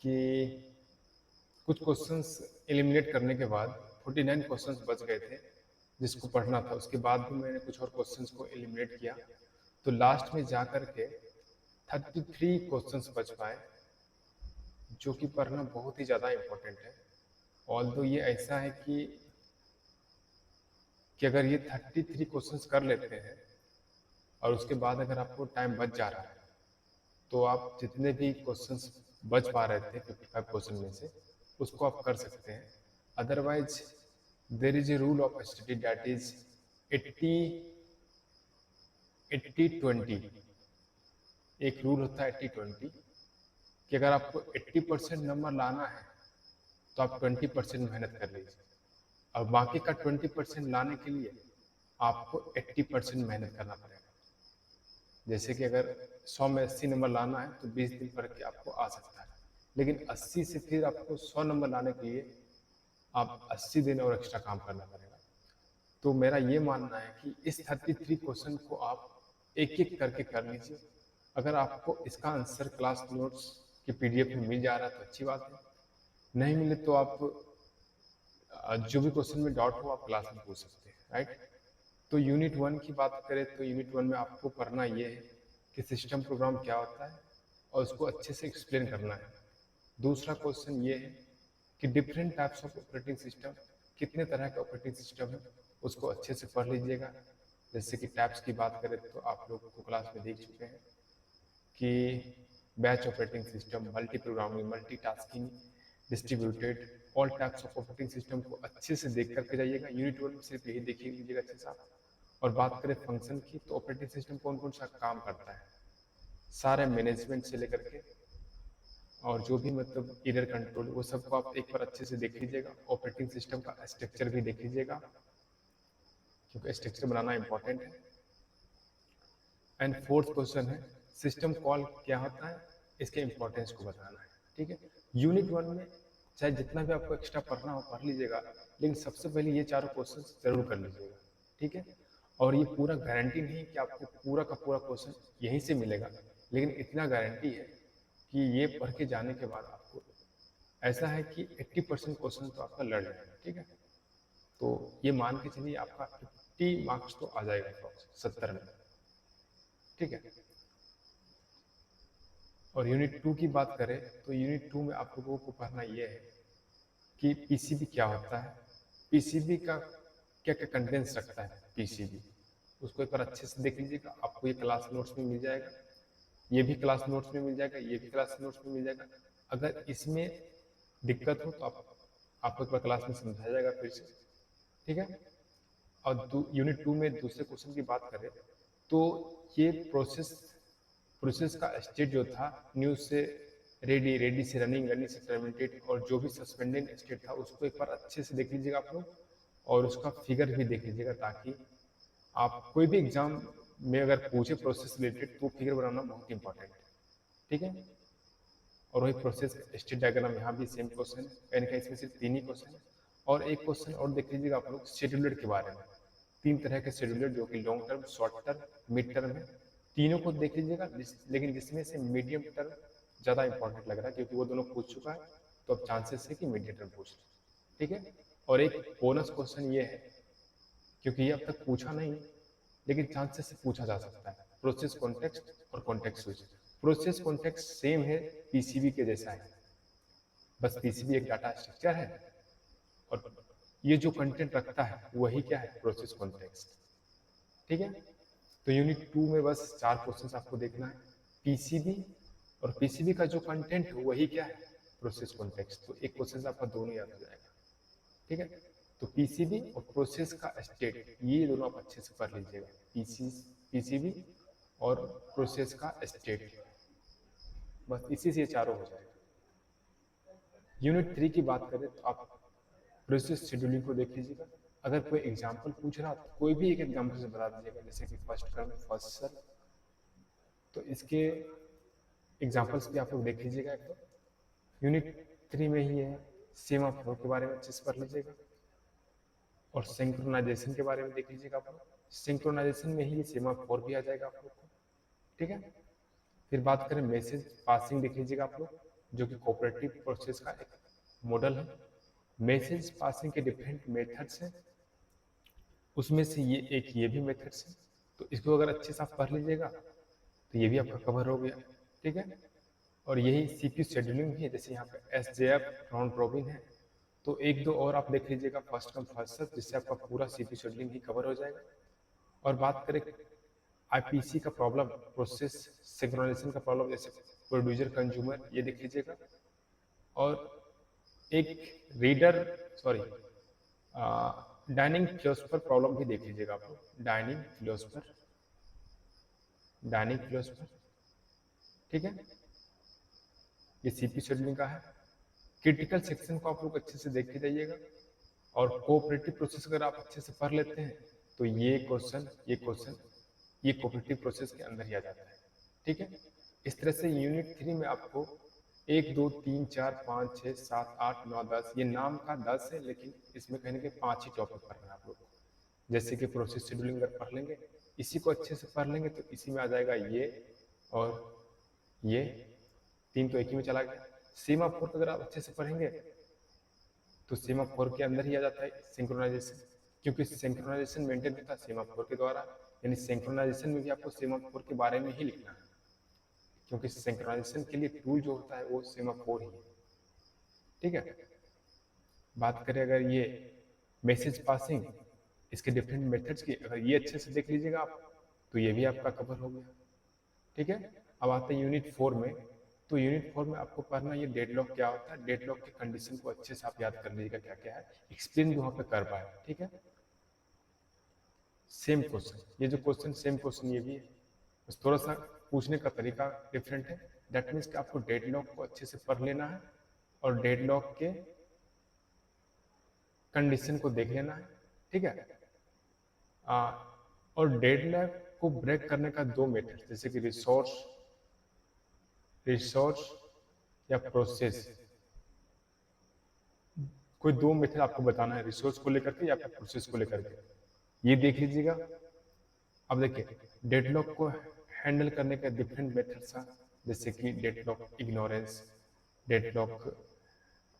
कि कुछ questions eliminate करने के बाद 49 क्वेश्चंस बच गए थे जिसको पढ़ना था। उसके बाद भी मैंने कुछ और क्वेश्चंस को एलिमिनेट किया, तो लास्ट में जा कर के 33 क्वेश्चंस बच पाए, जो कि पढ़ना बहुत ही ज़्यादा इम्पोर्टेंट है। ऑल्दो ये ऐसा है कि अगर ये 33 क्वेश्चंस कर लेते हैं और उसके बाद अगर आपको टाइम बच जा रहा है, तो आप जितने भी क्वेश्चंस बच पा रहे थे 55 क्वेश्चन में से, उसको आप कर सकते हैं। Otherwise there is a rule of study that is 80-20। एक रूल होता है 80-20 कि अगर आपको 80% नंबर लाना है तो आप 20% मेहनत कर लीजिए, और बाकी का 20% लाने के लिए आपको 80% मेहनत करना पड़ेगा। जैसे कि अगर 100 में 80 नंबर लाना है तो 20 दिन पढ़ के आपको आ सकता है, लेकिन 80 से फिर आपको 100 नंबर लाने के लिए आप 80 दिन और एक्स्ट्रा काम करना पड़ेगा। तो मेरा ये मानना है कि इस 33 क्वेश्चन को आप एक एक करके कर लीजिए। अगर आपको इसका आंसर क्लास नोट्स की PDF में मिल जा रहा है तो अच्छी बात है, नहीं मिले तो आप जो भी क्वेश्चन में डाउट हो आप क्लास में पूछ सकते हैं, राइट। तो यूनिट 1 की बात करें तो यूनिट 1 में आपको पढ़ना ये है कि सिस्टम प्रोग्राम क्या होता है और उसको अच्छे से एक्सप्लेन करना है। दूसरा क्वेश्चन ये है कि different types of operating system, कितने तरह के ऑपरेटिंग सिस्टम है उसको अच्छे से पढ़ लीजिएगा। जैसे कि टाइप्स की बात करें तो आप लोग को क्लास में देख चुके हैं कि batch operating system, multi programming, multitasking, distributed, all types of operating system को अच्छे से देख करके जाइएगा। यूनिट 1 में सिर्फ यही देख लीजिएगा अच्छे से आप। और बात करें फंक्शन की, तो ऑपरेटिंग सिस्टम कौन कौन सा काम करता है, सारे मैनेजमेंट से लेकर के और जो भी मतलब एरर कंट्रोल, वो सबको आप एक बार अच्छे से देख लीजिएगा। ऑपरेटिंग सिस्टम का स्ट्रक्चर भी देख लीजिएगा, क्योंकि स्ट्रक्चर बनाना इंपॉर्टेंट है। एंड फोर्थ क्वेश्चन है सिस्टम कॉल क्या होता है, इसके इंपॉर्टेंस को बताना है, ठीक है। यूनिट 1 में चाहे जितना भी आपको एक्स्ट्रा पढ़ना हो पढ़ लीजिएगा, लेकिन सबसे पहले ये चारों क्वेश्चन जरूर कर लीजिएगा, ठीक है। और ये पूरा गारंटी नहीं है कि आपको पूरा का पूरा क्वेश्चन यहीं से मिलेगा, लेकिन इतना गारंटी है कि ये पढ़ के जाने के बाद आपको ऐसा है कि 80% क्वेश्चन तो आपका लड़ जाएगा, ठीक है। तो ये मान के चलिए आपका 50 मार्क्स तो आ जाएगा 70 में, ठीक है। और यूनिट 2 की बात करें तो यूनिट 2 में आप लोगों को पढ़ना ये है कि पीसीबी क्या होता है, पीसीबी का क्या क्या कंटेंट्स रखता है पीसीबी, उसको एक बार अच्छे से देख लीजिएगा। आपको ये क्लास नोट्स में मिल जाएगा, ये भी क्लास नोट्स में मिल जाएगा, ये भी क्लास नोट्स में मिल जाएगा। अगर इसमें दिक्कत हो तो आपको एक बार क्लास में समझाया जाएगा फिर से, ठीक है। और यूनिट 2 में दूसरे क्वेश्चन की बात करें तो ये प्रोसेस का स्टेट जो था, न्यू से रेडी, रेडी से रनिंग, रनिंग से टर्मिनेटेड, और जो भी सस्पेंडेड स्टेट था उसको एक बार अच्छे से देख लीजिएगा आप लोग, और उसका फिगर भी देख लीजिएगा, ताकि आप कोई भी एग्जाम में अगर पूछे प्रोसेस रिलेटेड तो फिगर बनाना बहुत इंपॉर्टेंट है, ठीक है। और वही प्रोसेस स्टेट डायग्राम यहाँ भी सेम क्वेश्चन है, यानी कि इसमें सिर्फ 3 ही क्वेश्चन है। और एक क्वेश्चन और देख लीजिएगा आप लोग शेड्यूलर के बारे में, 3 तरह के शेड्यूलर जो कि long term, short term, mid term है, तीनों को देख लीजिएगा। लेकिन जिसमें से मीडियम टर्म ज़्यादा इंपॉर्टेंट लग रहा है क्योंकि वो दोनों पूछ चुका है, तो अब चांसेस है कि मीडियम टर्म पूछ लें, ठीक है। और एक बोनस क्वेश्चन ये है, क्योंकि ये अब तक पूछा नहीं लेकिन चांसेस से पूछा जा सकता है, प्रोसेस कॉन्टेक्स्ट और context switch. Process context same है, पीसीबी के जैसा है, बस पीसीबी एक डाटा स्ट्रक्चर है और ये जो कंटेंट रखता है वही क्या है, प्रोसेस कॉन्टेक्स्ट, ठीक है। तो यूनिट 2 में बस 4 क्वेश्चंस आपको देखना है, पीसीबी और पीसीबी का जो कंटेंट है वही क्या है, प्रोसेस कॉन्टेक्स्ट। तो एक क्वेश्चन आपका दोनों याद हो जाएगा, ठीक है। तो पीसीबी और प्रोसेस का स्टेट, ये दोनों आप अच्छे से पढ़ लीजिएगा, पीसीबी और प्रोसेस का स्टेट, बस इसी से चारों हो जाएगा। यूनिट 3 की बात करें तो आप प्रोसेस शेड्यूलिंग को देख लीजिएगा। अगर कोई एग्जाम्पल पूछ रहा तो कोई भी एक एग्जाम्पल से बता दीजिएगा, जैसे कि फर्स्ट टर्म, फर्स्ट सर्व, तो इसके एग्जाम्पल्स भी आप लोग देख लीजिएगा एक तो। यूनिट 3 में ही है, सेमाफोर के बारे में अच्छे से पढ़ लीजिएगा, और सिंक्रोनाइजेशन के बारे में देख लीजिएगा आप लोग। सिंक्रोनाइजेशन में ही सेमाफोर भी आ जाएगा आप लोग को, ठीक है। फिर बात करें मैसेज पासिंग देख लीजिएगा आप लोग, जो कि कोऑपरेटिव प्रोसेस का एक मॉडल है। मैसेज पासिंग के डिफरेंट मेथड्स हैं, उसमें से ये भी मेथड्स है। तो इसको अगर अच्छे से आप पढ़ लीजिएगा तो ये भी आपका कवर हो गया, ठीक है। और यही सीपीयू शेड्यूलिंग भी है, जैसे यहाँ पे एसजेएफ राउंड रॉबिन है, तो एक दो और आप देख लीजिएगा फर्स्ट कम फर्स्ट सर्व, जिससे आपका पूरा सीपीयू शेड्यूलिंग ही कवर हो जाएगा। और बात करें आईपीसी का प्रॉब्लम, प्रोसेस सिंक्रोनाइजेशन का प्रॉब्लम, जैसे प्रोड्यूसर कंज्यूमर, ये देख लीजिएगा। और एक reader sorry dining philosopher problem भी देख लीजिएगा आप लोग, डाइनिंग फिलोसफर, ठीक है। ये सीपी शेड्यूलिंग का है। क्रिटिकल सेक्शन को आप लोग अच्छे से देख के जाइएगा। और कोऑपरेटिव प्रोसेस अगर आप अच्छे से पढ़ लेते हैं तो ये क्वेश्चन ये कोऑपरेटिव प्रोसेस के अंदर ही आ जाता है, ठीक है। इस तरह से यूनिट 3 में आपको 1 2 3 4 5 6 7 8 9 10, ये नाम का 10 है, लेकिन इसमें कहने के 5 ही टॉपिक पढ़ना है आप लोग को। जैसे कि प्रोसेस शेड्यूलिंग अगर पढ़ लेंगे, इसी को अच्छे से पढ़ लेंगे तो इसी में आ जाएगा ये और ये, 3 तो एक ही में चला गया। सेमाफोर अगर आप अच्छे से पढ़ेंगे तो सेमाफोर के अंदर ही आ जाता है सिंक्रोनाइजेशन, क्योंकि सिंक्रोनाइजेशन मेंटेन होता है सेमाफोर के द्वारा, यानी सिंक्रोनाइजेशन में भी आपको सेमाफोर के बारे में ही लिखना है, क्योंकि सिंक्रोनाइजेशन के लिए टूल जो होता है वो सेमाफोर ही है, ठीक है। बात करें अगर ये मैसेज पासिंग, इसके डिफरेंट मेथड्स की, अगर ये अच्छे से देख लीजिएगा आप तो ये भी आपका कवर हो गया, ठीक है। अब आते हैं यूनिट 4 में। तो यूनिट 4 में आपको पढ़ना ये डेडलॉक क्या होता है, डेडलॉक की कंडीशन को अच्छे से आप याद कर लीजिएगा क्या क्या है, एक्सप्लेन भी वहां पे कर पाए, ठीक है। सेम क्वेश्चन, ये जो क्वेश्चन सेम क्वेश्चन ये भी है, बस थोड़ा सा पूछने का तरीका डिफरेंट है। दैट मीन्स कि आपको डेडलॉक को अच्छे से पढ़ लेना है और डेडलॉक के कंडीशन को देख लेना है, ठीक है। और डेडलॉक को ब्रेक करने का 2 मेथड, जैसे कि रिसोर्स या प्रोसेस, कोई 2 मेथड आपको बताना है, रिसोर्स को लेकर के या फिर प्रोसेस को लेकर के, ये देख लीजिएगा। अब देखिए डेडलॉक को हैंडल करने के डिफरेंट मेथड्स हैं, जैसे कि deadlock ignorance, deadlock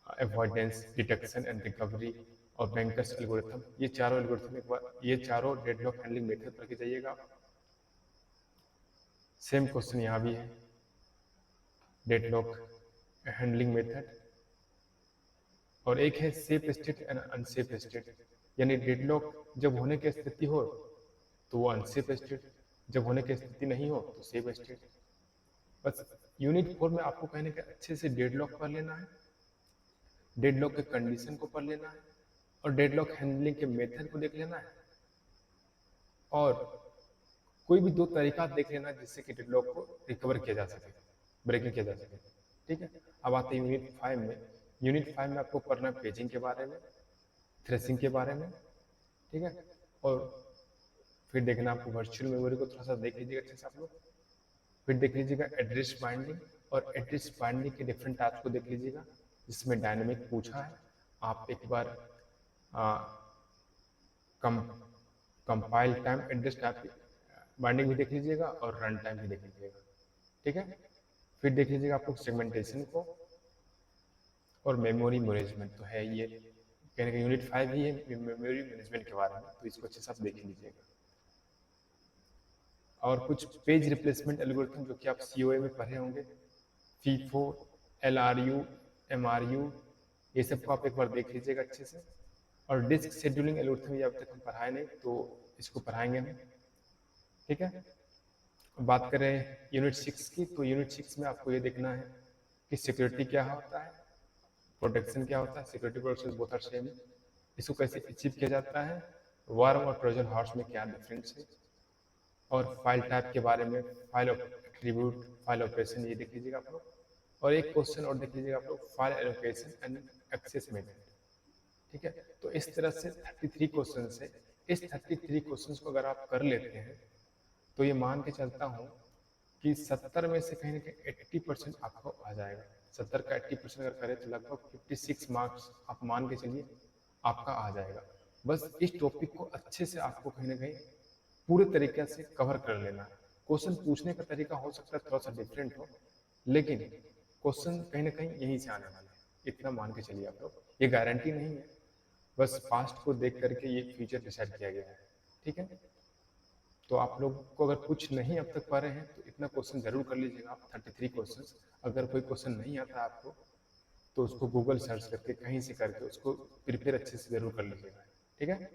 avoidance, detection and recovery और बैंकर्स एल्गोरिथम। ये चारों एल्गोरिथम एक बार, ये चारों डेडलॉक हैंडलिंग मेथड पर के जाइएगा। सेम क्वेश्चन यहाँ भी है, डेडलॉक हैंडलिंग मेथड। और एक है safe state and unsafe state, यानी डेडलॉक जब होने की स्थिति हो तो वो अनसेफ स्टेट, जब होने की स्थिति नहीं हो तो सेफ स्टेट। बस यूनिट 4 में आपको कहने के अच्छे से डेडलॉक पढ़ लेना है, डेडलॉक के कंडीशन को पढ़ लेना है और डेडलॉक हैंडलिंग के मेथड को देख लेना है, और कोई भी 2 तरीका देख लेना जिससे कि डेडलॉक को रिकवर किया जा सके, ब्रेकिंग किया जा सके, ठीक है। अब आते हैं यूनिट 5 में। यूनिट 5 में आपको पढ़ना है पेजिंग के बारे में, थ्रेसिंग के बारे में, ठीक है। और फिर देखना आपको वर्चुअल मेमोरी को थोड़ा सा देख लीजिएगा अच्छे से आप लोग। फिर देख लीजिएगा एड्रेस बाइंडिंग, और एड्रेस बाइंडिंग के डिफरेंट टाइप्स को देख लीजिएगा, जिसमें डायनेमिक पूछा है। आप एक बार compile time address type binding भी देख लीजिएगा और रन टाइम भी देख लीजिएगा, ठीक है। फिर देख लीजिएगा आप लोग सेगमेंटेशन को और मेमोरी मैनेजमेंट, तो है ये कहने का यूनिट 5 ही है मेमोरी मैनेजमेंट के बारे में, तो इसको अच्छे से आप देख लीजिएगा। और कुछ पेज रिप्लेसमेंट एल्गोरिथम जो कि आप सीओए में पढ़े होंगे, फीफो, एलआरयू, एमआरयू, ये सब को आप एक बार देख लीजिएगा अच्छे से। और डिस्क शेड्यूलिंग एल्गोरिथम ये अब तक हम पढ़ाए नहीं, तो इसको पढ़ाएंगे हम, ठीक है। बात करें यूनिट 6 की, तो यूनिट 6 में आपको ये देखना है कि सिक्योरिटी क्या होता है, प्रोटेक्शन क्या होता है, security protection both are same, इसको कैसे अचीव किया जाता है, वार्म और ट्रोजन हॉर्स में क्या डिफरेंस है, और फाइल टाइप के बारे में, फाइल एट्रीब्यूट, फाइल ऑपरेशन, ये देख लीजिएगा आप लोग। और एक क्वेश्चन और देख लीजिएगा आप लोग, file allocation and access method, ठीक है। तो इस तरह से 33 क्वेश्चन है। इस 33 क्वेश्चन को अगर आप कर लेते हैं तो ये मान के चलता हूँ कि 70 में से कहीं ना कहीं 80% आपको आ जाएगा। 70 का 80% अगर करें तो लगभग 56 मार्क्स आप मान के चलिए आपका आ जाएगा। बस इस टॉपिक को अच्छे से आपको कहीं ना कहीं पूरे तरीके से कवर कर लेना है। क्वेश्चन पूछने का तरीका हो सकता है थोड़ा सा डिफरेंट हो, लेकिन क्वेश्चन कहीं ना कहीं यहीं से आने वाले हैं, इतना मान के चलिए आप लोग। ये गारंटी नहीं है, बस पास्ट को देख करके ये फ्यूचर डिसाइड किया गया है, ठीक है। तो आप लोग को अगर कुछ नहीं अब तक पा रहे हैं तो इतना क्वेश्चन जरूर कर लीजिएगा आप, 33 क्वेश्चन। अगर कोई क्वेश्चन नहीं आता आपको तो उसको गूगल सर्च करके कहीं से करके उसको प्रिपेयर अच्छे से जरूर कर लीजिएगा, ठीक है।